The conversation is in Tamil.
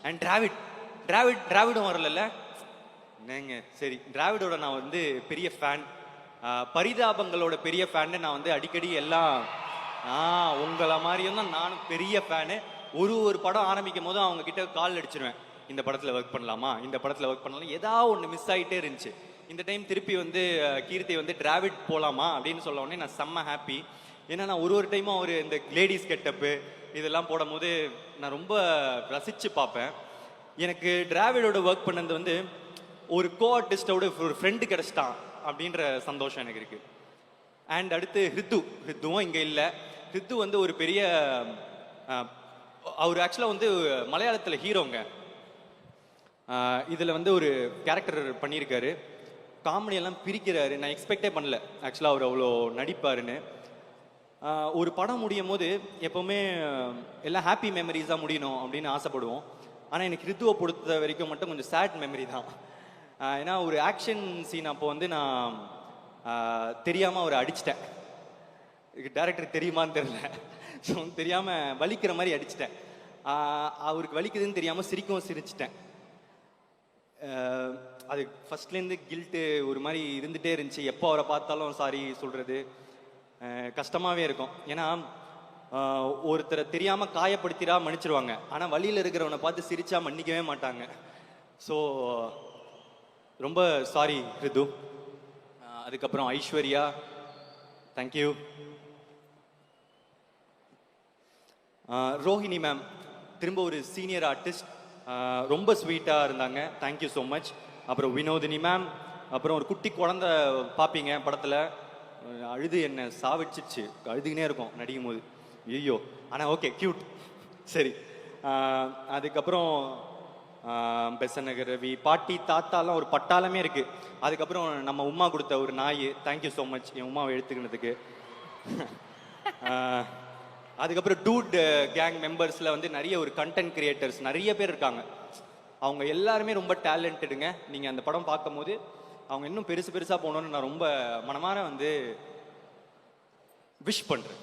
அண்ட் டிராவிடும் வரல. என்னங்க சரி, டிராவிடோட நான் வந்து பெரிய ஃபேன், பரிதாபங்களோட பெரிய ஃபேன்னு நான் வந்து அடிக்கடி எல்லாம் உங்களை மாதிரியும் தான் நானும் பெரிய ஃபேனு. ஒரு படம் ஆரம்பிக்கும் போது அவங்க கிட்ட கால் அடிச்சிருவேன், இந்த படத்தில் ஒர்க் பண்ணலாமா, இந்த படத்தில் ஒர்க் பண்ணலாம், ஏதாவது ஒன்று மிஸ் ஆகிட்டே இருந்துச்சு. இந்த டைம் திருப்பி வந்து கீர்த்தி வந்து டிராவிட் போகலாமா அப்படின்னு சொல்ல உடனே நான் செம்ம ஹாப்பி. ஏன்னா நான் ஒரு டைமும் அவர் இந்த லேடிஸ் கெட்டப்பு இதெல்லாம் போடும் போது நான் ரொம்ப ரசித்து பார்ப்பேன். எனக்கு டிராவிடோட ஒர்க் பண்ணது வந்து ஒரு கோ ஆர்டிஸ்டோட ஒரு ஃப்ரெண்டு கிடச்சிட்டான் அப்படின்ற சந்தோஷம் எனக்கு இருக்குது. அண்ட் அடுத்து ஹித்துவும் இங்கே இல்லை. ஹித்து வந்து ஒரு பெரிய அவர் ஆக்சுவலாக வந்து மலையாளத்தில் ஹீரோங்க. இதில் வந்து ஒரு கேரக்டர் பண்ணியிருக்காரு, காமெடியெல்லாம் பிரிக்கிறாரு. நான் எக்ஸ்பெக்டே பண்ணல ஆக்சுவலாக அவர் அவ்வளோ நடிப்பாருன்னு. ஒரு படம் முடியும் போது எப்போவுமே எல்லாம் ஹாப்பி மெமரிஸாக முடியணும் அப்படின்னு ஆசைப்படுவோம். ஆனால் எனக்கு ஹித்துவை பொறுத்த வரைக்கும் மட்டும் கொஞ்சம் சேட் மெமரி தான். ஏன்னா ஒரு ஆக்ஷன் சீன் அப்போ வந்து நான் தெரியாமல் அவரை அடிச்சிட்டேன். டேரக்டருக்கு தெரியுமான்னு தெரியல, ஸோ தெரியாமல் வலிக்கிற மாதிரி அடிச்சிட்டேன். அவருக்கு வலிக்குதுன்னு தெரியாமல் சிரிச்சிட்டேன். அது ஃபர்ஸ்ட்லேருந்து கில்ட்டு ஒரு மாதிரி இருந்துகிட்டே இருந்துச்சு. எப்போ அவரை பார்த்தாலும் சாரி சொல்கிறது கஷ்டமாகவே இருக்கும். ஏன்னா ஒருத்தரை தெரியாமல் காயப்படுத்திடா மன்னிச்சிருவாங்க, ஆனால் வழியில் இருக்கிறவனை பார்த்து சிரிச்சா மன்னிக்கவே மாட்டாங்க. ஸோ ரொம்ப சாரி ரிது. அதுக்கப்புறம் ஐஸ்வர்யா, தேங்க்யூ. ரோஹிணி மேம் திரும்ப ஒரு சீனியர் ஆர்டிஸ்ட், ரொம்ப ஸ்வீட்டாக இருந்தாங்க, தேங்க்யூ ஸோ மச். அப்புறம் வினோதினி மேம், அப்புறம் ஒரு குட்டி குழந்த பார்ப்பீங்க படத்தில், அழுது என்ன சாவிச்சிச்சு, அழுதுகினே இருக்கும் நடிக்கும் போது, ஐயோ. ஆனால் ஓகே கியூட், சரி. அதுக்கப்புறம் பெசநகர் ரவி, பாட்டி தாத்தாலாம் ஒரு பட்டாளமே இருக்குது. அதுக்கப்புறம் நம்ம உமா கொடுத்த ஒரு நாய், தேங்க்யூ ஸோ மச் என் உமாவை எடுத்துக்கினதுக்கு. அதுக்கப்புறம் டூட் கேங் மெம்பர்ஸில் வந்து நிறைய ஒரு கண்டென்ட் கிரியேட்டர்ஸ் நிறைய பேர் இருக்காங்க. அவங்க எல்லாருமே ரொம்ப டேலண்டடுங்க. நீங்கள் அந்த படம் பார்க்கும் போது அவங்க இன்னும் பெருசாக போகணுன்னு நான் ரொம்ப மனமார வந்து விஷ் பண்ணுறேன்.